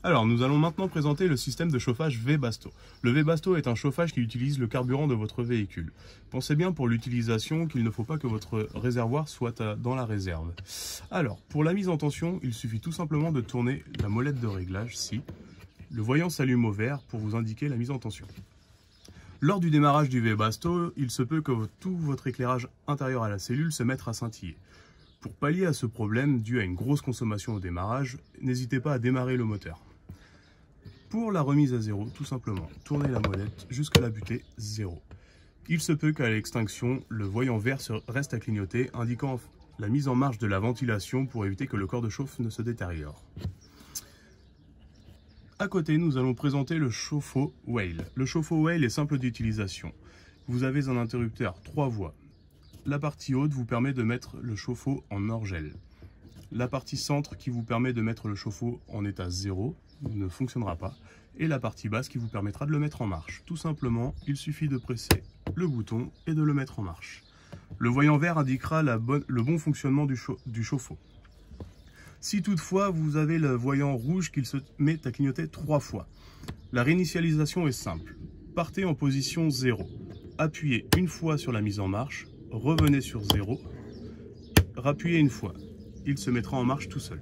Alors, nous allons maintenant présenter le système de chauffage Webasto. Le Webasto est un chauffage qui utilise le carburant de votre véhicule. Pensez bien pour l'utilisation qu'il ne faut pas que votre réservoir soit dans la réserve. Alors, pour la mise en tension, il suffit tout simplement de tourner la molette de réglage ci. Le voyant s'allume au vert pour vous indiquer la mise en tension. Lors du démarrage du Webasto, il se peut que tout votre éclairage intérieur à la cellule se mette à scintiller. Pour pallier à ce problème dû à une grosse consommation au démarrage, n'hésitez pas à démarrer le moteur. Pour la remise à zéro, tout simplement, tournez la molette jusqu'à la butée 0. Il se peut qu'à l'extinction, le voyant vert reste à clignoter, indiquant la mise en marche de la ventilation pour éviter que le corps de chauffe ne se détériore. À côté, nous allons présenter le chauffe-eau Weil. Le chauffe-eau Weil est simple d'utilisation. Vous avez un interrupteur 3 voies. La partie haute vous permet de mettre le chauffe-eau en orgel. La partie centre qui vous permet de mettre le chauffe-eau en état 0 ne fonctionnera pas. Et la partie basse qui vous permettra de le mettre en marche. Tout simplement, il suffit de presser le bouton et de le mettre en marche. Le voyant vert indiquera le bon fonctionnement du chauffe-eau. Si toutefois vous avez le voyant rouge qu'il se met à clignoter 3 fois, la réinitialisation est simple. Partez en position 0, appuyez une fois sur la mise en marche, revenez sur 0, rappuyez une fois. Il se mettra en marche tout seul.